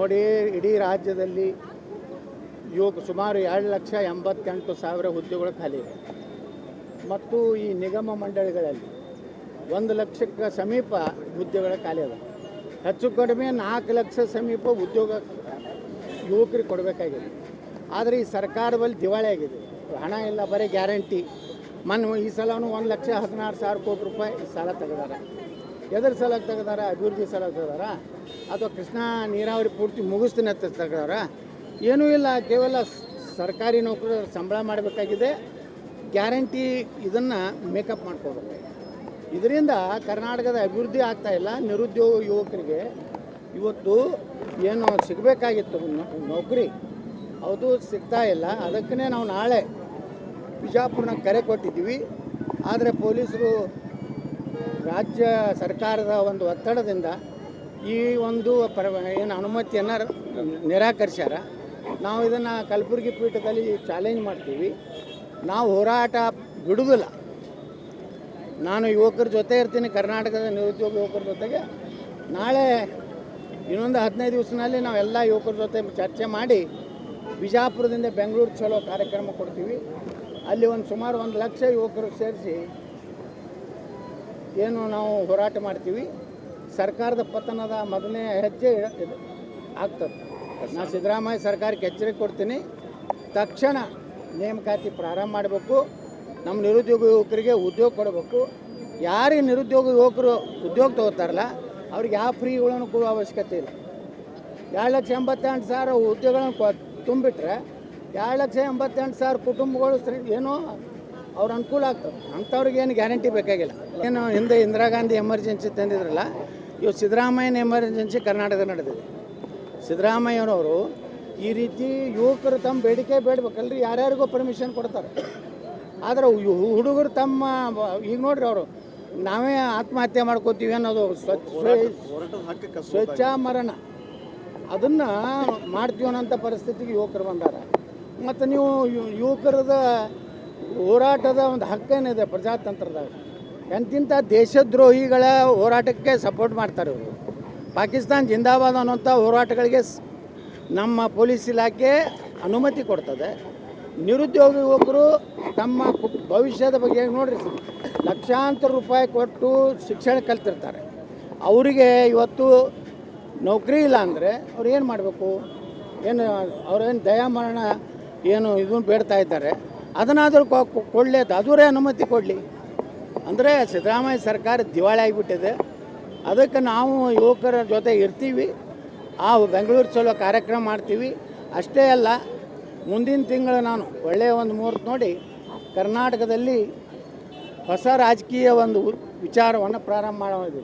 ನೋಡಿ, ಇಡೀ ರಾಜ್ಯದಲ್ಲಿ ಸುಮಾರು 2,88,000 ಹುದ್ದೆಗಳು ಖಾಲಿ ಇದೆ. ಮತ್ತು ಈ ನಿಗಮ ಮಂಡಳಿಗಳಲ್ಲಿ 1 ಲಕ್ಷಕ್ಕೆ ಸಮೀಪ ಹುದ್ದೆಗಳ ಖಾಲಿ ಇದೆ. ಹೆಚ್ಚು ಕಡಿಮೆ 4 ಲಕ್ಷ ಸಮೀಪ ಉದ್ಯೋಗ ಯುವಕರಿಗೆ ಕೊಡಬೇಕಾಗಿದೆ. ಆದರೆ ಈ ಸರ್ಕಾರದಲ್ಲಿ ದಿವಾಳಿ ಆಗಿದೆ. ಹಣ ಇಲ್ಲ, ಬರೀ ಗ್ಯಾರಂಟಿ. ಈ ಸಲನೂ 1,16,000 ಕೋಟಿ ರೂಪಾಯಿ ಸಾಲ ತೆಗೆದಾರ. ಎದ್ರ ಸಲ ತೆಗೆದಾರ? ಅಭಿವೃದ್ಧಿ ಸಲ ತೆಗೆದಾರ ಅಥವಾ ಕೃಷ್ಣಾ ನೀರಾವರಿ ಪೂರ್ತಿ ಮುಗಿಸ್ತೀನಿ ಅಂತ ತೆಗೆದಾರ? ಏನೂ ಇಲ್ಲ. ಕೇವಲ ಸರ್ಕಾರಿ ನೌಕರರು ಸಂಬಳ ಮಾಡಬೇಕಾಗಿದೆ, ಗ್ಯಾರಂಟಿ ಇದನ್ನು ಮೇಕಪ್ ಮಾಡ್ಕೋಬೇಕು. ಇದರಿಂದ ಕರ್ನಾಟಕದ ಅಭಿವೃದ್ಧಿ ಆಗ್ತಾಯಿಲ್ಲ. ನಿರುದ್ಯೋಗ ಯುವಕರಿಗೆ ಇವತ್ತು ಏನು ಸಿಗಬೇಕಾಗಿತ್ತು ನೌಕರಿ, ಅದು ಸಿಗ್ತಾ ಇಲ್ಲ. ಅದಕ್ಕೇ ನಾವು ನಾಳೆ ಬಿಜಾಪುರನ ಕರೆ ಕೊಟ್ಟಿದ್ದೀವಿ. ಆದರೆ ಪೊಲೀಸರು ರಾಜ್ಯ ಸರ್ಕಾರದ ಒಂದು ಒತ್ತಡದಿಂದ ಈ ಒಂದು ಏನು ಅನುಮತಿಯನ್ನು ನಿರಾಕರಿಸ್ಯಾರ. ನಾವು ಇದನ್ನು ಕಲಬುರಗಿ ಪೀಠದಲ್ಲಿ ಚಾಲೆಂಜ್ ಮಾಡ್ತೀವಿ. ನಾವು ಹೋರಾಟ ಬಿಡುವುದಿಲ್ಲ. ನಾನು ಯುವಕರ ಜೊತೆ ಇರ್ತೀನಿ, ಕರ್ನಾಟಕದ ನಿರುದ್ಯೋಗ ಯುವಕರ ಜೊತೆಗೆ. ನಾಳೆ ಇನ್ನೊಂದು 15 ದಿವಸದಲ್ಲಿ ನಾವೆಲ್ಲ ಯುವಕರ ಜೊತೆ ಚರ್ಚೆ ಮಾಡಿ ಬಿಜಾಪುರದಿಂದ ಬೆಂಗಳೂರು ಚಲೋ ಕಾರ್ಯಕ್ರಮ ಕೊಡ್ತೀವಿ. ಅಲ್ಲಿ ಸುಮಾರು 1 ಲಕ್ಷ ಯುವಕರು ಸೇರಿಸಿ ಏನು ನಾವು ಹೋರಾಟ ಮಾಡ್ತೀವಿ. ಸರ್ಕಾರದ ಪತನದ ಮೊದಲನೇ ಹೆಜ್ಜೆ ಆಗ್ತದೆ. ನಾನು ಸಿದ್ದರಾಮಯ್ಯ ಸರ್ಕಾರಕ್ಕೆ ಎಚ್ಚರಿಕೆ ಕೊಡ್ತೀನಿ. ತಕ್ಷಣ ನೇಮಕಾತಿ ಪ್ರಾರಂಭ ಮಾಡಬೇಕು. ನಮ್ಮ ನಿರುದ್ಯೋಗ ಯುವಕರಿಗೆ ಉದ್ಯೋಗ ಕೊಡಬೇಕು. ಯಾರಿಗೆ ನಿರುದ್ಯೋಗ ಯುವಕರು ಉದ್ಯೋಗ ತಗೋತಾರಲ್ಲ ಅವ್ರಿಗೆ ಯಾವ ಫ್ರೀಗಳನ್ನು ಕೊಡುವ ಅವಶ್ಯಕತೆ ಇಲ್ಲ. 2,88,000 ಉದ್ಯೋಗಗಳನ್ನು ತುಂಬಿಟ್ರೆ 2,88,000 ಕುಟುಂಬಗಳು ಏನೋ ಅವ್ರ ಅನುಕೂಲ ಆಗ್ತದೆ. ಅಂಥವ್ರಿಗೆ ಏನು ಗ್ಯಾರಂಟಿ ಬೇಕಾಗಿಲ್ಲ. ಏನು ಹಿಂದೆ ಇಂದಿರಾ ಗಾಂಧಿ ಎಮರ್ಜೆನ್ಸಿ ತಂದಿದ್ರಲ್ಲ, ಇವತ್ತು ಸಿದ್ದರಾಮಯ್ಯನ ಎಮರ್ಜೆನ್ಸಿ ಕರ್ನಾಟಕದ ನಡೆದಿದೆ. ಸಿದ್ದರಾಮಯ್ಯನವರು ಈ ರೀತಿ ಯುವಕರು ತಮ್ಮ ಬೇಡಿಕೆ ಬೇಡಬೇಕಲ್ರಿ, ಯಾರ್ಯಾರಿಗೂ ಪರ್ಮಿಷನ್ ಕೊಡ್ತಾರೆ. ಆದರೆ ಹುಡುಗರು ತಮ್ಮ ಈಗ ನೋಡ್ರಿ, ಅವರು ನಾವೇ ಆತ್ಮಹತ್ಯೆ ಮಾಡ್ಕೋತೀವಿ ಅನ್ನೋದು ಸ್ವಚ್ಛ ಮರಣ ಅದನ್ನು ಮಾಡ್ತೀವಿ ಅನ್ನೋಂಥ ಪರಿಸ್ಥಿತಿಗೆ ಯುವಕರು ಬಂದಾರ. ಮತ್ತು ನೀವು ಯುವಕರದ ಹೋರಾಟದ ಒಂದು ಹಕ್ಕೇನಿದೆ ಪ್ರಜಾತಂತ್ರದಾಗ. ಎಂತಿಂಥ ದೇಶದ್ರೋಹಿಗಳ ಹೋರಾಟಕ್ಕೆ ಸಪೋರ್ಟ್ ಮಾಡ್ತಾರೆ ಇವರು. ಪಾಕಿಸ್ತಾನ ಜಿಂದಾಬಾದ್ ಅನ್ನೋಂಥ ಹೋರಾಟಗಳಿಗೆ ನಮ್ಮ ಪೊಲೀಸ್ ಇಲಾಖೆ ಅನುಮತಿ ಕೊಡ್ತದೆ. ನಿರುದ್ಯೋಗ ಯುವಕರು ತಮ್ಮ ಭವಿಷ್ಯದ ಬಗ್ಗೆ ನೋಡ್ರಿ, ಲಕ್ಷಾಂತರ ರೂಪಾಯಿ ಕೊಟ್ಟು ಶಿಕ್ಷಣ ಕಲ್ತಿರ್ತಾರೆ. ಅವರಿಗೆ ಇವತ್ತು ನೌಕರಿ ಇಲ್ಲ ಅಂದರೆ ಅವ್ರು ಏನು ಮಾಡಬೇಕು? ಏನು ಅವ್ರೇನು ದಯಾಮರಣ ಏನು ಇದನ್ನು ಬೇಡ್ತಾ ಇದ್ದಾರೆ, ಅದನ್ನಾದರೂ ಕೊಡಲಿ, ಅದರೇ ಅನುಮತಿ ಕೊಡಲಿ. ಅಂದರೆ ಸಿದ್ದರಾಮಯ್ಯ ಸರ್ಕಾರ ದಿವಾಳಿ ಆಗಿಬಿಟ್ಟಿದೆ. ಅದಕ್ಕೆ ನಾವು ಯುವಕರ ಜೊತೆ ಇರ್ತೀವಿ. ಬೆಂಗಳೂರು ಚಲೋ ಕಾರ್ಯಕ್ರಮ ಮಾಡ್ತೀವಿ. ಅಷ್ಟೇ ಅಲ್ಲ, ಮುಂದಿನ ತಿಂಗಳು ನಾನು ಒಳ್ಳೆಯ ಒಂದು ಮುಹೂರ್ತ ನೋಡಿ ಕರ್ನಾಟಕದಲ್ಲಿ ಹೊಸ ರಾಜಕೀಯ ಒಂದು ವಿಚಾರವನ್ನು ಪ್ರಾರಂಭ ಮಾಡೋದಿದೆ.